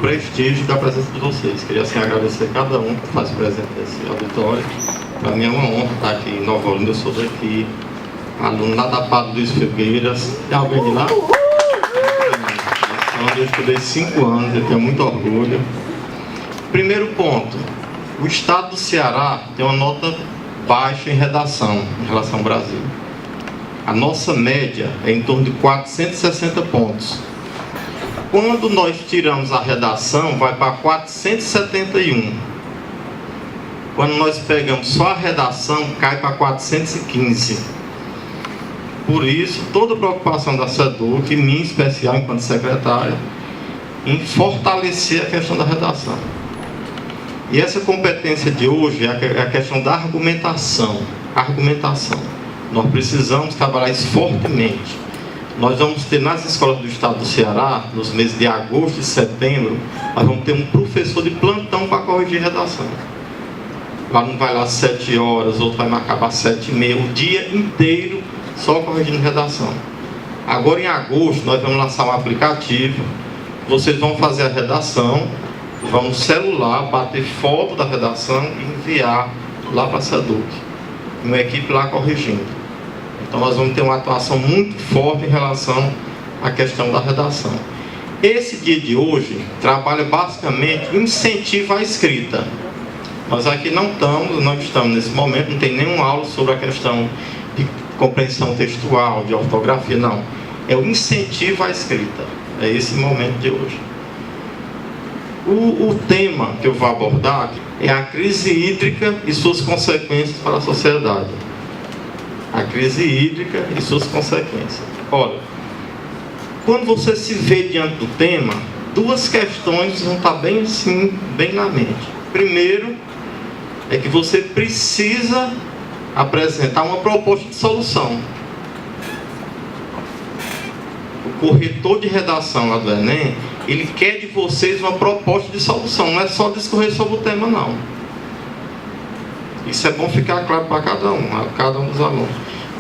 Prestígio da presença de vocês. Queria assim agradecer a cada um que faz presente nesse auditório. Para mim é uma honra estar aqui em Nova Olinda. Eu sou daqui, aluno lá da Padre Luiz Figueiras. Tem alguém de lá? Onde eu estudei 5 anos, eu tenho muito orgulho. Primeiro ponto: o estado do Ceará tem uma nota baixa em redação em relação ao Brasil. A nossa média é em torno de 460 pontos. Quando nós tiramos a redação, vai para 471. Quando nós pegamos só a redação, cai para 415. Por isso, toda a preocupação da SEDUC, e minha em especial enquanto secretária, em fortalecer a questão da redação. E essa competência de hoje é a questão da argumentação. Nós precisamos trabalhar isso fortemente. Nós vamos ter nas escolas do estado do Ceará, nos meses de agosto e setembro, nós vamos ter um professor de plantão para corrigir redação. O aluno vai lá 7 horas, outro vai marcar para 7h30, o dia inteiro só corrigindo redação. Agora em agosto nós vamos lançar um aplicativo, vocês vão fazer a redação, vão no celular, bater foto da redação e enviar lá para a SEDUC. Uma equipe lá corrigindo. Então nós vamos ter uma atuação muito forte em relação à questão da redação. Esse dia de hoje trabalha basicamente incentivo à escrita. Nós aqui não estamos nesse momento, não tem nenhuma aula sobre a questão de compreensão textual, de ortografia, não. É o incentivo à escrita. É esse momento de hoje. O tema que eu vou abordar é a crise hídrica e suas consequências para a sociedade. A crise hídrica e suas consequências. Olha, quando você se vê diante do tema, 2 questões vão estar bem assim, bem na mente. Primeiro, é que você precisa apresentar uma proposta de solução. O corretor de redação lá do Enem, ele quer de vocês uma proposta de solução, não é só discorrer sobre o tema, não. Isso é bom ficar claro para cada um dos alunos.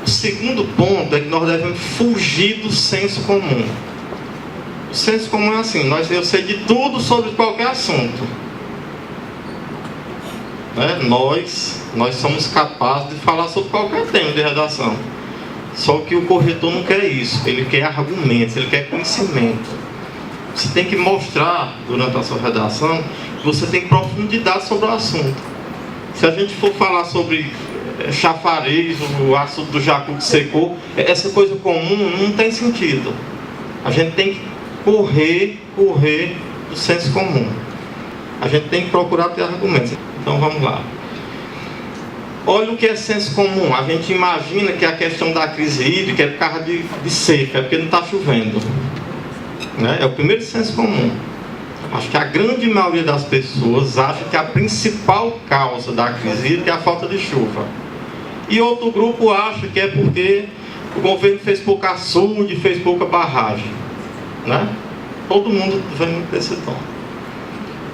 O segundo ponto é que nós devemos fugir do senso comum. O senso comum é assim: eu sei de tudo sobre qualquer assunto. Nós somos capazes de falar sobre qualquer tema de redação. Só que o corretor não quer isso. Ele quer argumentos, ele quer conhecimento. Você tem que mostrar durante a sua redação que você tem profundidade sobre o assunto. Se a gente for falar sobre chafariz, o assunto do jacu que secou, essa coisa comum não tem sentido. A gente tem que correr do senso comum. A gente tem que procurar ter argumentos. Então vamos lá. Olha o que é senso comum. A gente imagina que a questão da crise hídrica é por causa de seca, é porque não está chovendo. É o primeiro senso comum. Acho que a grande maioria das pessoas acha que a principal causa da crise hídrica é a falta de chuva. E outro grupo acha que é porque o governo fez pouco açude, fez pouca barragem. Todo mundo vem desse tom.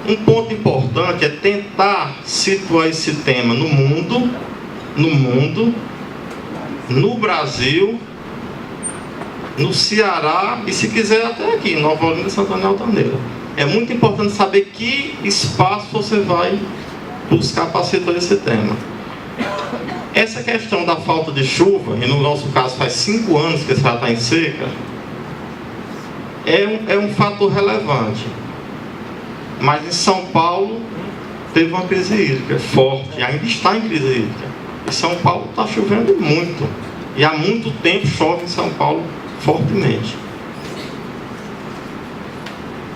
Um ponto importante é tentar situar esse tema no mundo, no Brasil, no Ceará e, se quiser, até aqui, Nova Olinda e Santana Altaneira. É muito importante saber que espaço você vai buscar para situar esse tema. Essa questão da falta de chuva, e no nosso caso faz 5 anos que essa está em seca, é um fator relevante. Mas em São Paulo teve uma crise hídrica forte, ainda está em crise hídrica. E São Paulo está chovendo muito. E há muito tempo chove em São Paulo fortemente.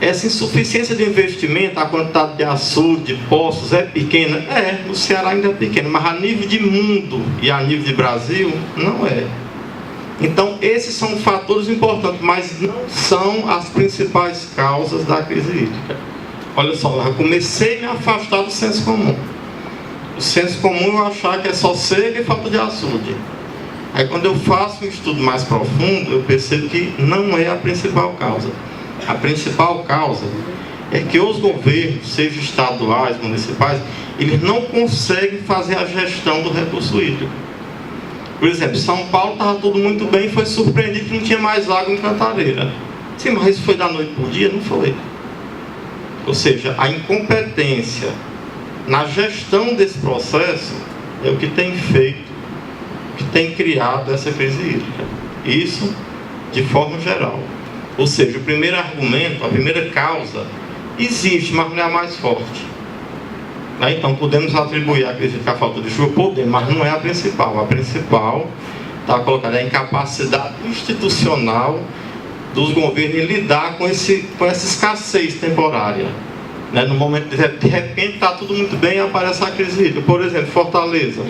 Essa insuficiência de investimento, a quantidade de açude, de poços é pequena? No Ceará ainda é pequena, mas a nível de mundo e a nível de Brasil, não é. Então, esses são fatores importantes, mas não são as principais causas da crise hídrica. Olha só, eu comecei a me afastar do senso comum. O senso comum eu achar que é só seca e falta de açude. Aí quando eu faço um estudo mais profundo, eu percebo que não é a principal causa. A principal causa é que os governos, sejam estaduais, municipais, eles não conseguem fazer a gestão do recurso hídrico. Por exemplo, São Paulo estava tudo muito bem e foi surpreendido que não tinha mais água em Cantareira. Sim, mas isso foi da noite para o dia? Não foi. Ou seja, a incompetência na gestão desse processo é o que tem feito, que tem criado essa crise hídrica. Isso de forma geral. Ou seja, o primeiro argumento, a primeira causa, existe, mas não é a mais forte. Então podemos atribuir a crise à falta de chuva, podemos, mas não é a principal. A principal está colocada a incapacidade institucional dos governos em lidar com essa escassez temporária. No momento de repente está tudo muito bem e aparece a crise hídrica. Por exemplo, Fortaleza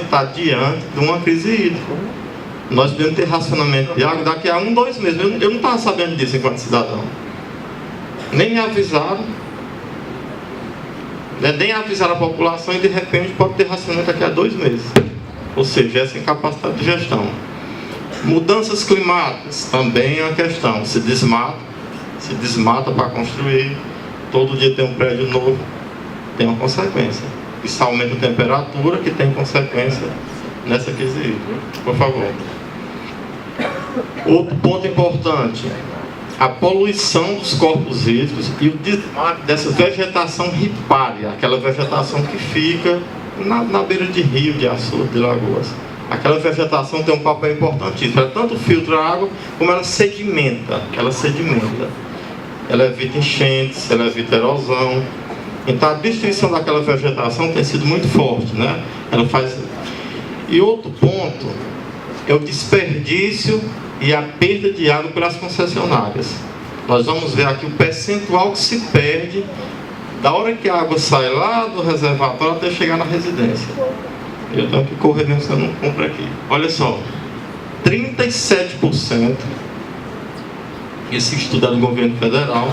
está diante de uma crise hídrica. Nós devemos ter racionamento de água daqui a 1, 2 meses. Eu não estava sabendo disso enquanto cidadão. Nem me avisaram. Nem avisaram a população e de repente pode ter racionamento daqui a 2 meses. Ou seja, essa incapacidade de gestão. Mudanças climáticas também é uma questão. Se desmata para construir, todo dia tem um prédio novo, tem uma consequência. Isso aumenta a temperatura, que tem consequência nessa crise hídrica. Por favor. Outro ponto importante, a poluição dos corpos hídricos e o desmate dessa vegetação ripária, aquela vegetação que fica na beira de rio, de açude, de lagoas. Aquela vegetação tem um papel importantíssimo. Ela tanto filtra a água, como ela sedimenta. Ela evita enchentes, ela evita erosão. Então a destruição daquela vegetação tem sido muito forte, né? E outro ponto é o desperdício e a perda de água pelas concessionárias. Nós vamos ver aqui o percentual que se perde da hora que a água sai lá do reservatório até chegar na residência. Eu tenho que correr mesmo se eu não compro aqui. Olha só, 37%, esse estudo é do governo federal,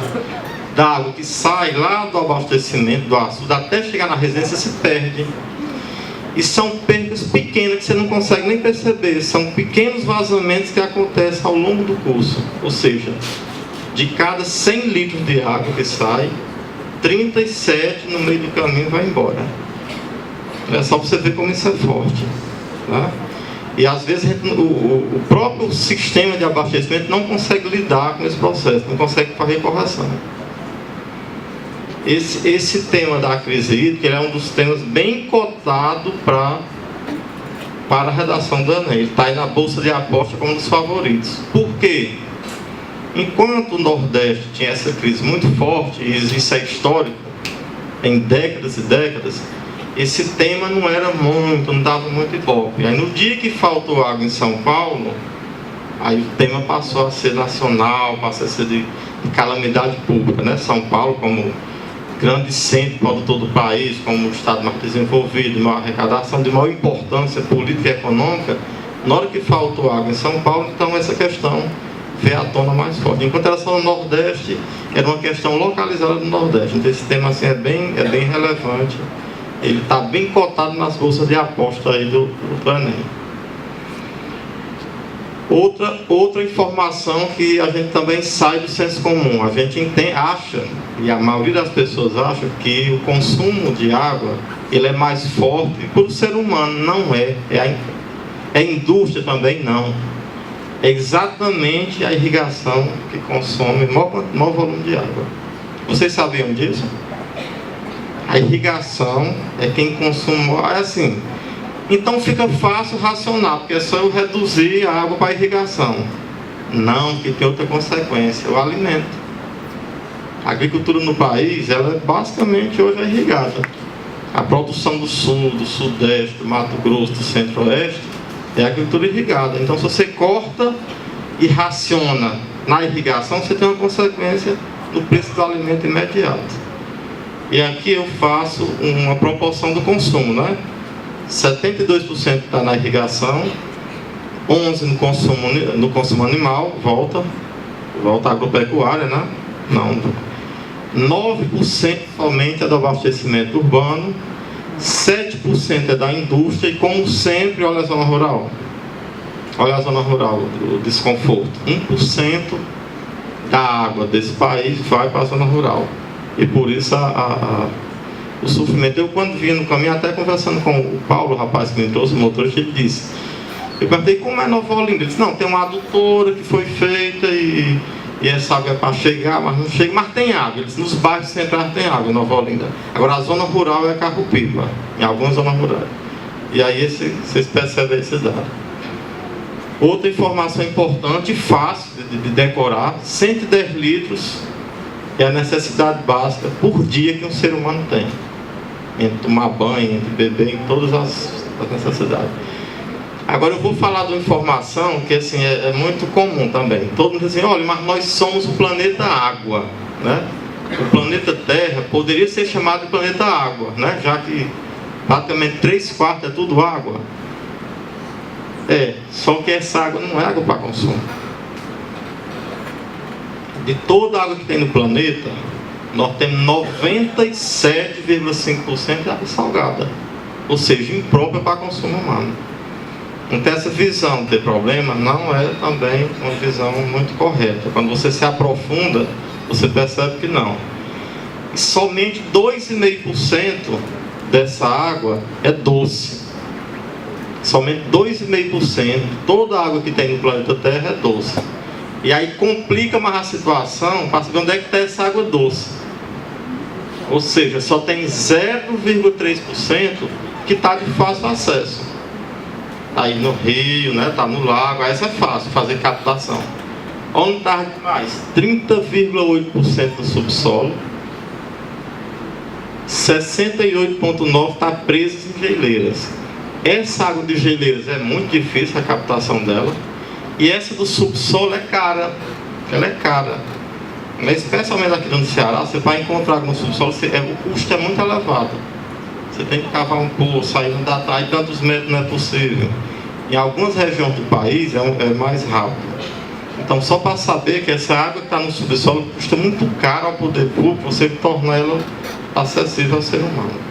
da água que sai lá do abastecimento, do açude, até chegar na residência se perde. E são perdas pequenas que você não consegue nem perceber. São pequenos vazamentos que acontecem ao longo do curso. Ou seja, de cada 100 litros de água que sai, 37 no meio do caminho vai embora. É só para você ver como isso é forte. Tá? E às vezes o próprio sistema de abastecimento não consegue lidar com esse processo, não consegue fazer correção. Esse tema da crise hídrica é um dos temas bem cotado para a redação do Enem. Ele está aí na bolsa de aposta como um dos favoritos. Por quê? Enquanto o Nordeste tinha essa crise muito forte, e isso é histórico, em décadas e décadas, esse tema não dava muito ibope. Aí no dia que faltou água em São Paulo, aí o tema passou a ser nacional, passou a ser de calamidade pública, né? São Paulo, como grande centro produtor do país, como o estado mais desenvolvido, de maior arrecadação, de maior importância política e econômica, na hora que faltou água em São Paulo, então essa questão veio à tona mais forte. Enquanto era só no Nordeste, era uma questão localizada no Nordeste. Então esse tema assim, é bem relevante. Ele está bem cotado nas bolsas de aposta aí do Enem. Outra informação que a gente também sai do senso comum. A gente acha, e a maioria das pessoas acha, que o consumo de água ele é mais forte para o ser humano. Não é. É a indústria também não. É exatamente a irrigação que consome maior volume de água. Vocês sabiam disso? A irrigação é quem consome. É assim. Então fica fácil racionar, porque é só eu reduzir a água para a irrigação. Não, porque tem outra consequência, o alimento. A agricultura no país, ela basicamente hoje é irrigada. A produção do sul, do sudeste, do Mato Grosso, do centro-oeste, é agricultura irrigada. Então se você corta e raciona na irrigação, você tem uma consequência no preço do alimento imediato. E aqui eu faço uma proporção do consumo, né? 72% está na irrigação, 11% no consumo animal, volta à agropecuária, né? Não. 9% somente é do abastecimento urbano, 7% é da indústria e, como sempre, olha a zona rural. Olha a zona rural, o desconforto. 1% da água desse país vai para a zona rural. E por isso o sofrimento. Eu, quando vinha no caminho, até conversando com o Paulo, o rapaz que me trouxe, o motorista, ele disse, eu perguntei como é Nova Olinda. Ele disse, não, tem uma adutora que foi feita e essa água é para chegar, mas não chega, mas tem água. Ele disse, nos bairros centrais tem água em Nova Olinda. Agora a zona rural é Carro-Pipa, em algumas zonas rurais. E aí vocês percebem esse dado. Outra informação importante e fácil de decorar, 110 litros é a necessidade básica por dia que um ser humano tem. Entre tomar banho, entre beber, em todas as necessidades. Agora eu vou falar de uma informação que assim, é muito comum também. Todo mundo diz assim, olha, mas nós somos o planeta Água, né? O planeta Terra poderia ser chamado de planeta Água, né? Já que praticamente 3/4 é tudo água. Só que essa água não é água para consumo. De toda a água que tem no planeta, nós temos 97,5% de água salgada, ou seja, imprópria para consumo humano. Então essa visão de ter problema não é também uma visão muito correta. Quando você se aprofunda, você percebe que não. E somente 2,5% dessa água é doce. Somente 2,5%, toda a água que tem no planeta Terra é doce. E aí complica mais a situação para saber onde é que está essa água doce. Ou seja, só tem 0,3% que está de fácil acesso. Aí no rio, né, está no lago, aí essa é fácil fazer captação. Onde está demais? 30,8% do subsolo. 68,9% está presa em geleiras. Essa água de geleiras é muito difícil a captação dela. E essa do subsolo é cara. Ela é cara. Mas especialmente aqui no Ceará, você vai encontrar no subsolo, o custo é muito elevado. Você tem que cavar um poço, aí não dá, aí tantos metros não é possível. Em algumas regiões do país é mais rápido. Então, só para saber que essa água que está no subsolo custa muito caro ao poder público, você torna ela acessível ao ser humano.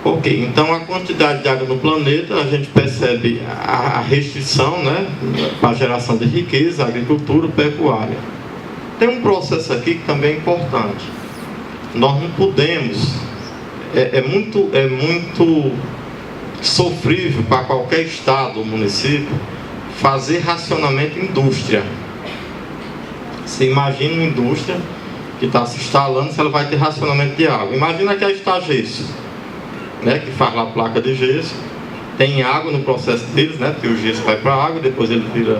Ok, então a quantidade de água no planeta, a gente percebe a restrição, né, para a geração de riqueza, agricultura, pecuária. Tem um processo aqui que também é importante. Nós não podemos, é muito sofrível para qualquer estado ou município fazer racionamento em indústria. Você imagina uma indústria que está se instalando, se ela vai ter racionamento de água. Imagina que a Estagesso, né, que faz lá a placa de gesso, tem água no processo deles, né, porque o gesso vai para a água, depois ele vira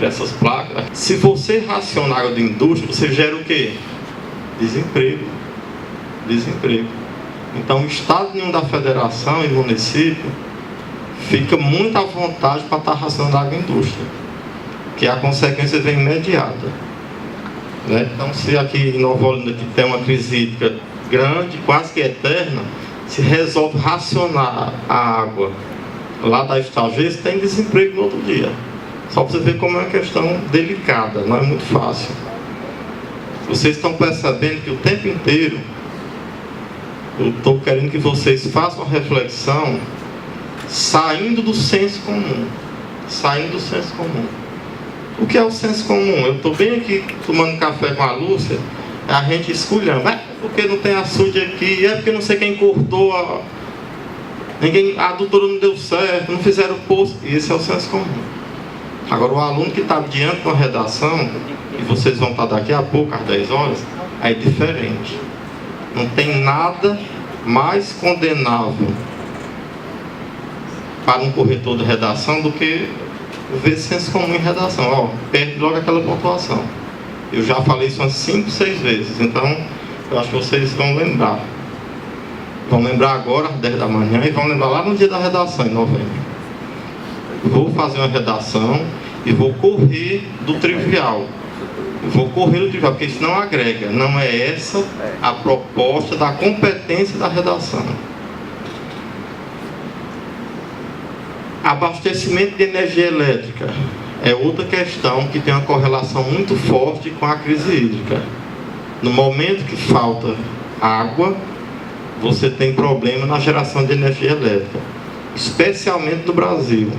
essas placas. Se você raciona água de indústria, você gera o quê? Desemprego. Então o estado nenhum da federação e município fica muito à vontade para estar racionando água em indústria, que a consequência vem imediata, né? Então, se aqui em Nova Olinda que tem uma crise hídrica grande, quase que eterna, se resolve racionar a água lá da Estagesso, tem desemprego no outro dia. Só para você ver como é uma questão delicada, não é muito fácil. Vocês estão percebendo que o tempo inteiro eu estou querendo que vocês façam uma reflexão saindo do senso comum. O que é o senso comum? Eu estou bem aqui tomando café com a Lúcia, a gente esculhando. É porque não tem açude aqui, é porque não sei quem cortou, a adutora não deu certo, não fizeram o poço. Esse é o senso comum. Agora o aluno que está diante de uma redação, e vocês vão estar daqui a pouco, às 10 horas, é diferente. Não tem nada mais condenável para um corretor de redação do que ver senso comum em redação. Ó, perde logo aquela pontuação. Eu já falei isso umas 5, 6 vezes, então eu acho que vocês vão lembrar. Vão lembrar agora às 10 da manhã e vão lembrar lá no dia da redação, em novembro. Vou fazer uma redação e vou correr do trivial. Porque isso não agrega. Não é essa a proposta da competência da redação. Abastecimento de energia elétrica é outra questão que tem uma correlação muito forte com a crise hídrica. No momento que falta água, você tem problema na geração de energia elétrica, especialmente no Brasil.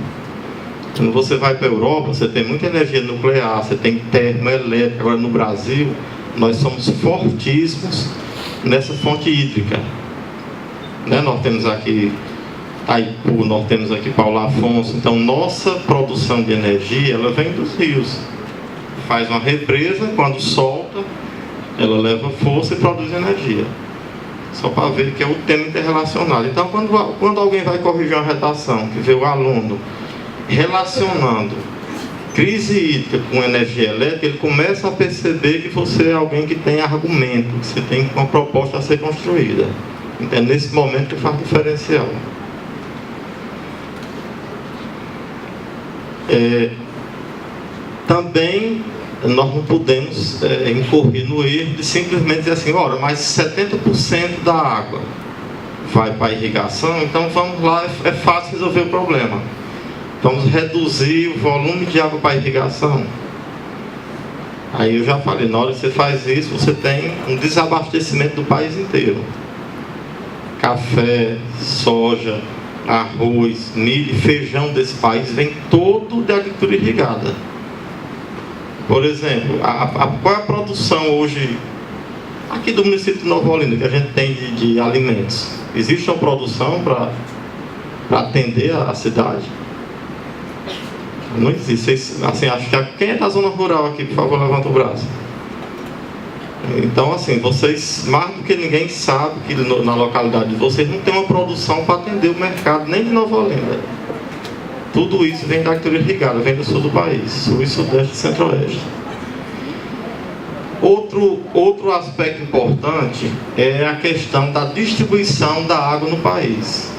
Quando você vai para a Europa, você tem muita energia nuclear, você tem termoelétrica. Agora no Brasil, nós somos fortíssimos nessa fonte hídrica, né? Nós temos aqui Itaipu, nós temos aqui Paulo Afonso. Então nossa produção de energia, ela vem dos rios. Faz uma represa, quando solta, ela leva força e produz energia. Só para ver que é o tema interrelacionado. Então quando alguém vai corrigir uma redação, que vê o aluno relacionando crise hídrica com energia elétrica, ele começa a perceber que você é alguém que tem argumento, que você tem uma proposta a ser construída. Então é nesse momento que faz diferencial. Também nós não podemos incorrer no erro de simplesmente dizer assim, ora, mas 70% da água vai para a irrigação, então vamos lá, é fácil resolver o problema. Vamos reduzir o volume de água para a irrigação. Aí eu já falei, na hora que você faz isso, você tem um desabastecimento do país inteiro. Café, soja, arroz, milho, feijão desse país vem todo da agricultura irrigada. Por exemplo, qual é a produção hoje aqui do município de Nova Olinda que a gente tem de alimentos? Existe uma produção para atender a cidade? Não existe. Assim, acho que quem é da zona rural aqui, por favor, levanta o braço. Então, assim, vocês, mais do que ninguém sabe que na localidade de vocês não tem uma produção para atender o mercado, nem de Nova Olinda. Tudo isso vem da agricultura irrigada, vem do sul do país, sul e sudeste e centro-oeste. Outro aspecto importante é a questão da distribuição da água no país.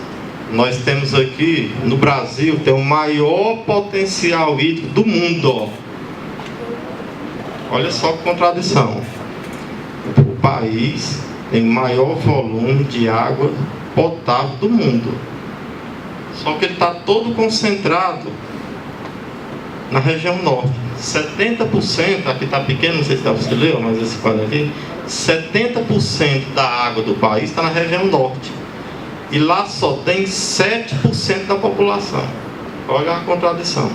Nós temos aqui, no Brasil, tem o maior potencial hídrico do mundo. Olha só que contradição. O país tem o maior volume de água potável do mundo. Só que ele está todo concentrado na região norte. 70%, aqui está pequeno, não sei se você leu, mas esse quadro aqui, 70% da água do país está na região norte. E lá só tem 7% da população. Olha a contradição.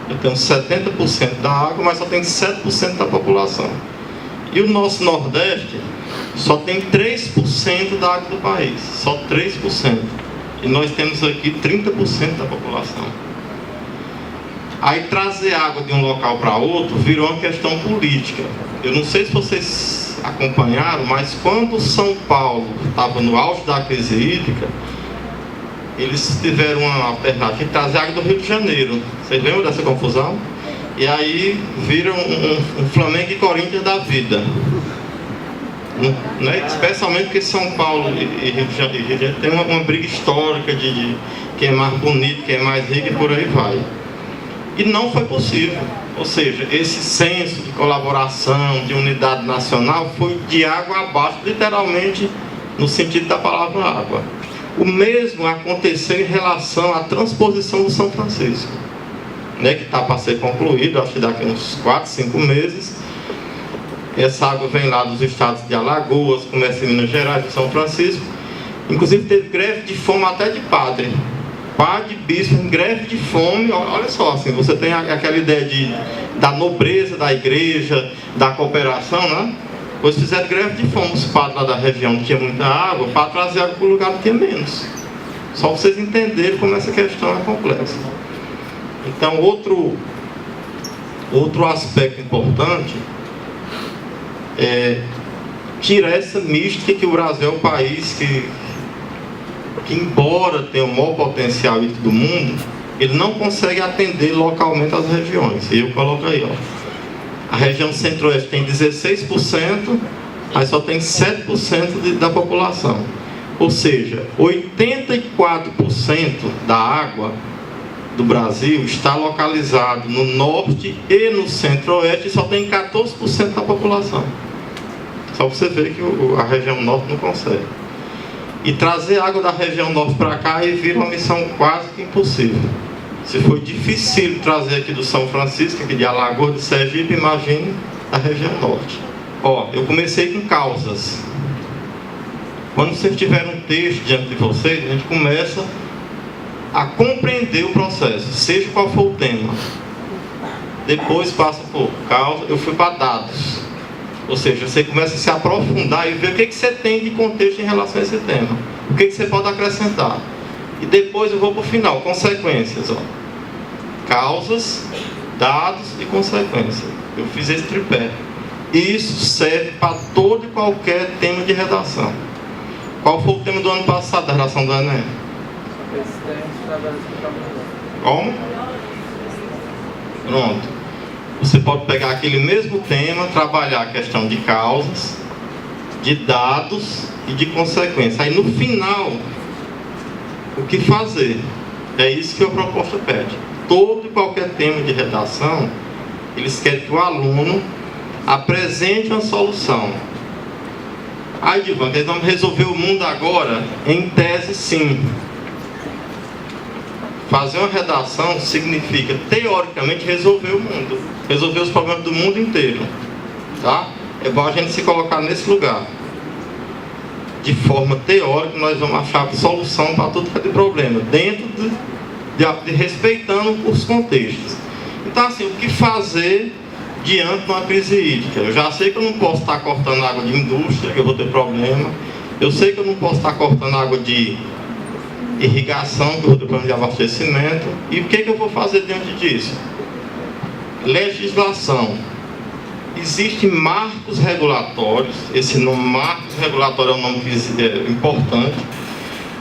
Eu tenho 70% da água, mas só tem 7% da população. E o nosso Nordeste só tem 3% da água do país. Só 3%. E nós temos aqui 30% da população. Aí trazer água de um local para outro virou uma questão política. Eu não sei se vocês acompanharam, mas quando São Paulo estava no auge da crise hídrica, eles tiveram uma alternativa de trazer água do Rio de Janeiro. Vocês lembram dessa confusão? E aí viram um Flamengo e Corinthians da vida. Né? Especialmente porque São Paulo e Rio de Janeiro tem uma briga histórica de quem é mais bonito, quem é mais rico e por aí vai. E não foi possível. Ou seja, esse senso de colaboração, de unidade nacional foi de água abaixo, literalmente no sentido da palavra água. O mesmo aconteceu em relação à transposição do São Francisco, né, que está para ser concluído, acho que daqui a uns 4, 5 meses. Essa água vem lá dos estados de Alagoas, começa em Minas Gerais, de São Francisco. Inclusive teve greve de fome até de padre. Padre, bispo, em greve de fome. Olha só, assim, você tem aquela ideia da nobreza da igreja, da cooperação, né? Pois fizeram greve de fome os padres lá da região que tinha muita água, para trazer água para o lugar que tinha menos. Só para vocês entenderem como essa questão é complexa. Então, outro aspecto importante é tirar essa mística que o Brasil é um país que embora tenha o maior potencial do mundo, ele não consegue atender localmente as regiões. E eu coloco aí, ó. A região centro-oeste tem 16%, mas só tem 7% da população. Ou seja, 84% da água do Brasil está localizado no norte e no centro-oeste e só tem 14% da população. Só para você ver que a região norte não consegue. E trazer água da região norte para cá aí vira uma missão quase que impossível. Se foi difícil trazer aqui do São Francisco, aqui de Alagoas, de Sergipe, imagine a região norte. Ó, eu comecei com causas. Quando vocês tiverem um texto diante de vocês, a gente começa a compreender o processo, seja qual for o tema. Depois passa por causa, eu fui para dados. Ou seja, você começa a se aprofundar e ver o que você tem de contexto em relação a esse tema. O que você pode acrescentar. E depois eu vou para o final, consequências. Ó. Causas, dados e consequências. Eu fiz esse tripé. Isso serve para todo e qualquer tema de redação. Qual foi o tema do ano passado da redação do Enem? Como? Pronto. Você pode pegar aquele mesmo tema, trabalhar a questão de causas, de dados e de consequências. Aí no final, o que fazer? É isso que a proposta pede. Todo e qualquer tema de redação, eles querem que o aluno apresente uma solução. Aí, Divan, eles vão resolver o mundo agora? Em tese, sim. Fazer uma redação significa, teoricamente, resolver o mundo. Resolver os problemas do mundo inteiro. Tá? É bom a gente se colocar nesse lugar. De forma teórica, nós vamos achar solução para todo tipo de problema. Dentro de respeitando os contextos. Então, assim, o que fazer diante de uma crise hídrica? Eu já sei que eu não posso estar cortando água de indústria, que eu vou ter problema. Eu sei que eu não posso estar cortando água de irrigação, que eu vou ter problema de abastecimento. E o que eu vou fazer diante disso? Legislação. Existem marcos regulatórios. Esse nome marcos regulatório é um nome importante.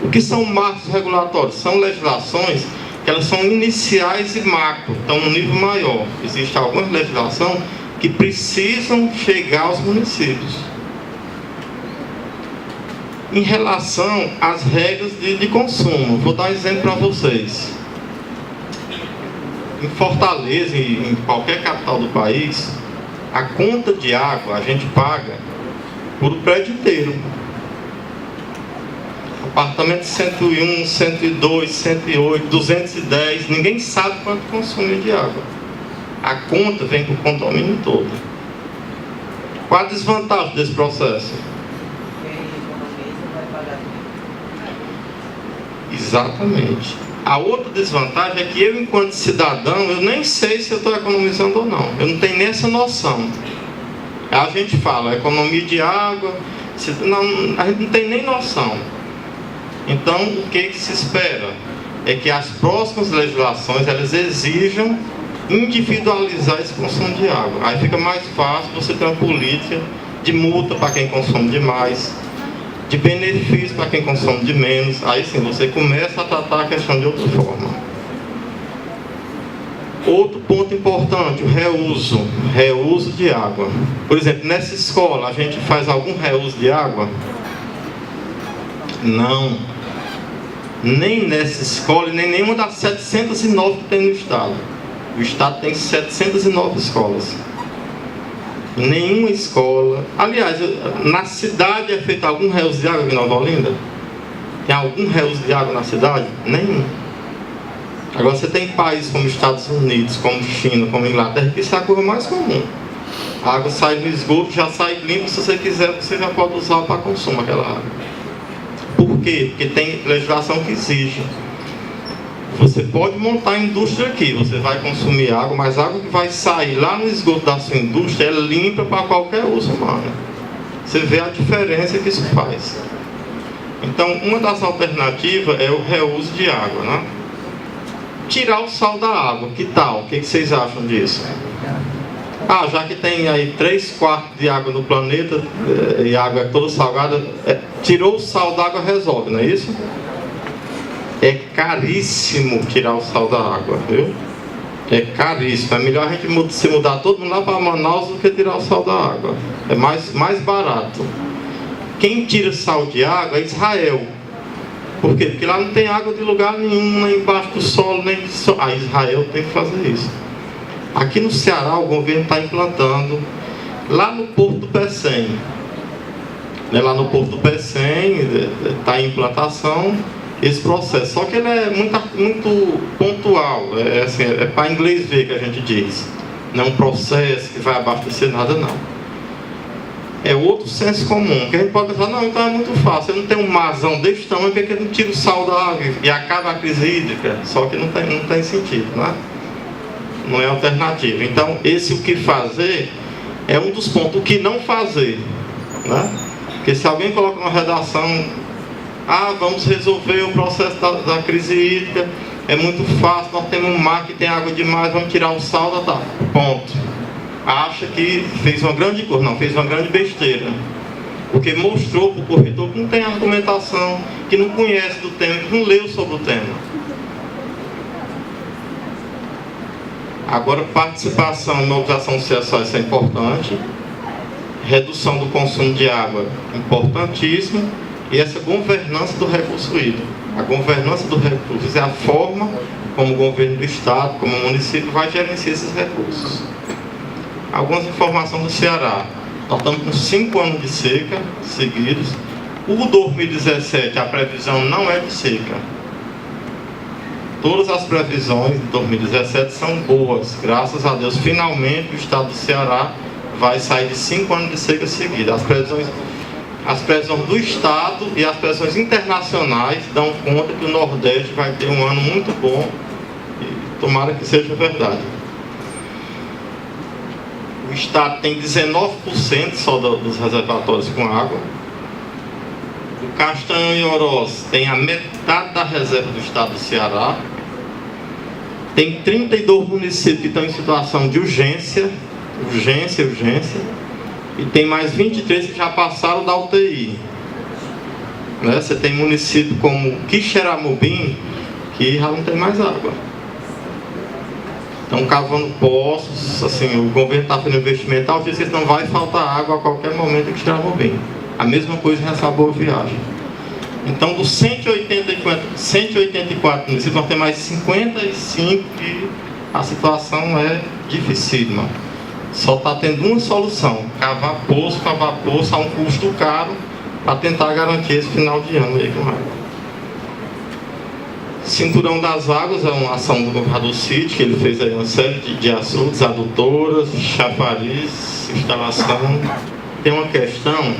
O que são marcos regulatórios? São legislações que elas são iniciais e macro, estão no nível maior. Existe alguma legislação que precisam chegar aos municípios. Em relação às regras de consumo, vou dar um exemplo para vocês. Em Fortaleza e em qualquer capital do país, a conta de água a gente paga por o prédio inteiro. Apartamento 101, 102, 108, 210, ninguém sabe quanto consome de água. A conta vem para o condomínio todo. Qual a desvantagem desse processo? Exatamente. A outra desvantagem é que eu, enquanto cidadão, eu nem sei se eu estou economizando ou não. Eu não tenho nem essa noção. A gente fala economia de água, a gente não tem nem noção. Então, o que se espera? É que as próximas legislações, elas exijam individualizar esse consumo de água. Aí fica mais fácil você ter uma política de multa para quem consome demais, de benefício para quem consome de menos. Aí sim, você começa a tratar a questão de outra forma. Outro ponto importante, o reuso de água. Por exemplo, nessa escola, a gente faz algum reuso de água? Não. Nem nessa escola, nem nenhuma das 709 que tem no estado. O estado tem 709 escolas. Nenhuma escola... Aliás, na cidade é feito algum reuso de água aqui em Nova Olinda? Tem algum reuso de água na cidade? Nenhum. Agora você tem países como Estados Unidos, como China, como Inglaterra, que isso é a coisa mais comum. A água sai no esgoto, já sai limpa, se você quiser, você já pode usar para consumo aquela água. Por quê? Porque tem legislação que exige. Você pode montar indústria aqui, você vai consumir água, mas a água que vai sair lá no esgoto da sua indústria é limpa para qualquer uso humano. Você vê a diferença que isso faz. Então, uma das alternativas é o reuso de água, né? Tirar o sal da água, que tal? O que vocês acham disso? Já que tem aí 3/4 de água no planeta e a água é toda salgada, tirou o sal da água, resolve, não é isso? É caríssimo tirar o sal da água, viu? É caríssimo. É melhor a gente se mudar todo mundo lá para Manaus do que tirar o sal da água. É mais barato. Quem tira sal de água é Israel. Por quê? Porque lá não tem água de lugar nenhum, nem embaixo do solo, nem de sol. Israel tem que fazer isso. Aqui no Ceará, o governo está implantando, lá no Porto do Pecém. Lá no Porto do Pecém, está em implantação esse processo. Só que ele é muito pontual, é para inglês ver que a gente diz. Não é um processo que vai abastecer nada, não. é outro senso comum, que a gente pode pensar, não, então é muito fácil, eu não tenho um marzão desse tamanho, porque eu não tiro o sal da água e acaba a crise hídrica, só que não tem sentido, né? Não é alternativa. Então, esse o que fazer é um dos pontos, o que não fazer, né? Porque se alguém coloca uma redação, vamos resolver o processo da crise hídrica, é muito fácil, nós temos um mar que tem água demais, vamos tirar o sal, ponto. Acha que fez uma grande coisa, não, fez uma grande besteira. Porque mostrou para o corretor que não tem argumentação, que não conhece do tema, que não leu sobre o tema. Agora, participação em mobilização social, isso é importante. Redução do consumo de água, importantíssimo. E essa governança do recurso hídrico. A governança do recurso é a forma como o governo do estado, como o município vai gerenciar esses recursos. Algumas informações do Ceará. Nós estamos com 5 anos de seca seguidos. O 2017, a previsão não é de seca. Todas as previsões de 2017 são boas. Graças a Deus, finalmente o estado do Ceará vai sair de 5 anos de seca seguida. As previsões do estado e as previsões internacionais dão conta que o Nordeste vai ter um ano muito bom. E tomara que seja verdade. O estado tem 19% só dos reservatórios com água. O Castanho e Oroz tem a metade da reserva do estado do Ceará. Tem 32 municípios que estão em situação de urgência. E tem mais 23 que já passaram da UTI. Né? Você tem município como Quixeramobim, que já não tem mais água. Estão cavando poços, assim, o governo está fazendo investimento, diz que não vai faltar água a qualquer momento que estiver bem. A mesma coisa nessa boa viagem. Então, dos 184 municípios, nós temos mais 55 que a situação é dificílima. Só está tendo uma solução: cavar poço a um custo caro para tentar garantir esse final de ano aí com água. Cinturão das Águas é uma ação do governador Cid, que ele fez aí uma série de açudes, adutoras, chafariz, instalação. Tem uma questão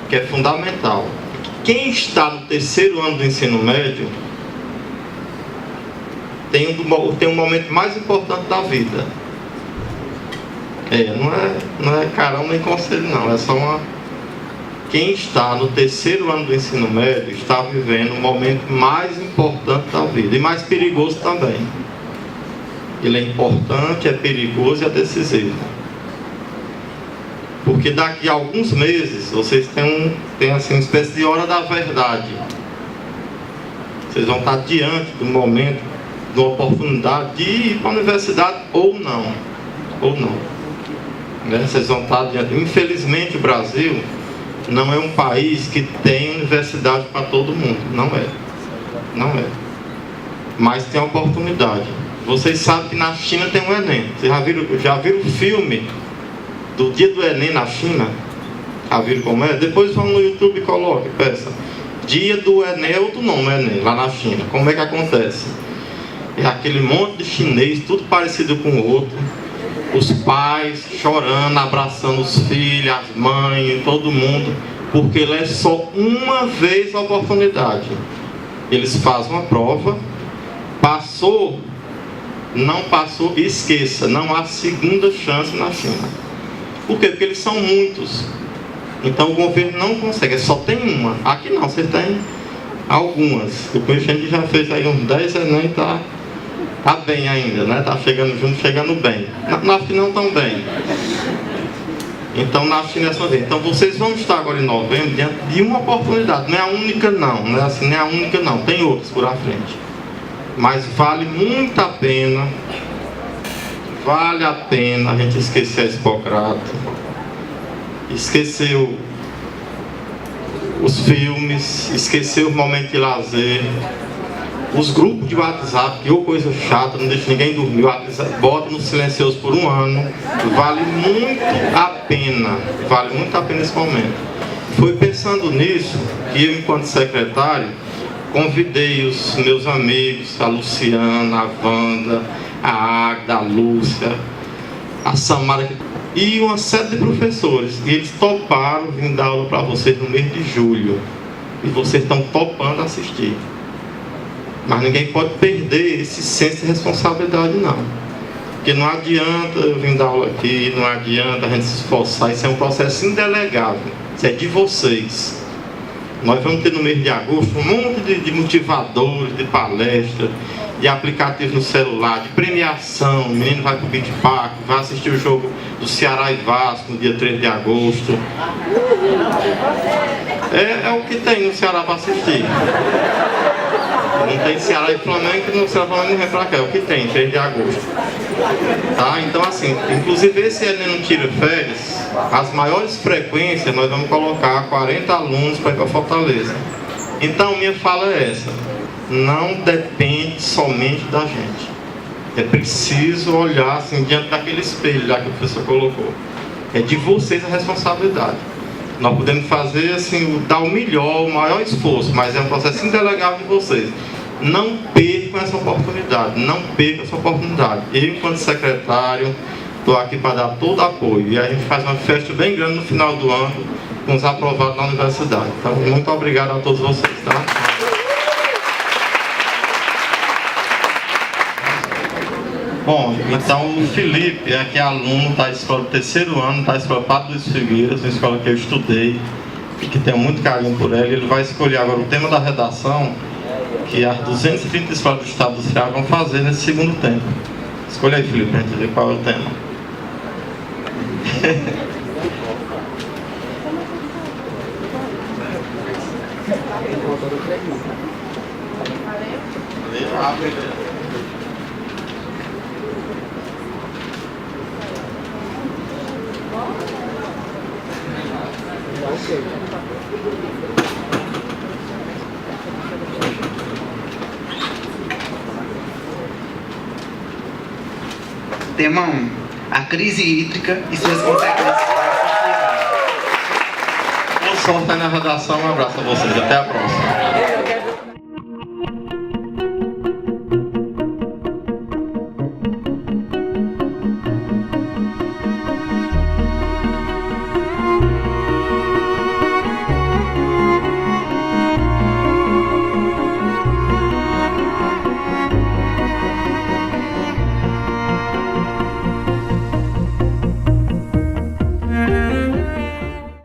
que é fundamental. Quem está no 3º ano do ensino médio tem um momento mais importante da vida. Não é carão nem conselho, não. É só uma... Quem está no 3º ano do ensino médio está vivendo o momento mais importante da vida e mais perigoso também. Ele é importante, é perigoso e é decisivo. Porque daqui a alguns meses vocês têm assim, uma espécie de hora da verdade. Vocês vão estar diante do momento, de uma oportunidade de ir para a universidade ou não. Né? Vocês vão estar diante. Infelizmente o Brasil não é um país que tem universidade para todo mundo. Não é. Mas tem oportunidade. Vocês sabem que na China tem um Enem. Vocês já viram o filme do dia do Enem na China? Já viram como é? Depois vão no YouTube e coloquem, peça. Dia do Enem é outro nome, Enem, lá na China. Como é que acontece? É aquele monte de chinês, tudo parecido com o outro. Os pais chorando, abraçando os filhos, as mães, todo mundo, porque ele é só uma vez a oportunidade. Eles fazem uma prova, passou, não passou, esqueça, não há segunda chance na China. Por quê? Porque eles são muitos. Então o governo não consegue, só tem uma. Aqui não, você tem algumas. Eu conheço gente que já fez aí uns 10 Enem e tá bem ainda, né? Tá chegando junto, chegando bem. Na China não tão bem. Então na China é só vez. Então vocês vão estar agora em novembro diante de uma oportunidade. Não é a única não é assim, não é a única não. Tem outras por à frente. Mas vale muito a pena. Vale a pena a gente esquecer a Hipócrates. Esquecer os filmes, esquecer o momento de lazer. Os grupos de WhatsApp, que é coisa chata, não deixa ninguém dormir, bota no silencioso por um ano. Vale muito a pena esse momento. Foi pensando nisso que eu, enquanto secretário, convidei os meus amigos, a Luciana, a Wanda, a Agda, a Lúcia, a Samara, e uma série de professores. E eles toparam vir dar aula para vocês no mês de julho. E vocês estão topando assistir. Mas ninguém pode perder esse senso de responsabilidade, não. Porque não adianta eu vir dar aula aqui, não adianta a gente se esforçar. Isso é um processo indelegável. Isso é de vocês. Nós vamos ter no mês de agosto um monte de motivadores, de palestras, de aplicativos no celular, de premiação. O menino vai para o Beach Park, vai assistir o jogo do Ceará e Vasco no dia 3 de agosto. É o que tem no Ceará para assistir. Não tem Ceará e Flamengo, no Ceará e Flamengo não vem pra cá, é o que tem, 3 de agosto. Tá? Então assim, inclusive esse ano não tira férias, as maiores frequências nós vamos colocar 40 alunos para ir para Fortaleza. Então minha fala é essa, não depende somente da gente. É preciso olhar assim diante daquele espelho lá que o professor colocou. É de vocês a responsabilidade. Nós podemos fazer assim, dar o melhor, o maior esforço, mas é um processo indelegável de vocês. Não percam essa oportunidade, não percam essa oportunidade. Eu, enquanto secretário, estou aqui para dar todo apoio. E a gente faz uma festa bem grande no final do ano, com os aprovados na universidade. Então, muito obrigado a todos vocês, tá? Bom, então o Felipe é aluno da escola do terceiro ano, da escola Padre Luiz Figueiras, uma escola que eu estudei e que tenho muito carinho por ela. Ele vai escolher agora o tema da redação, que as 230 escolas do estado do Ceará vão fazer nesse segundo tempo. Escolha aí, Felipe, para a gente ver qual é o tema. Tema 1. A crise hídrica e suas consequências para a sociedade. Boa sorte aí na redação, um abraço a vocês, até a próxima.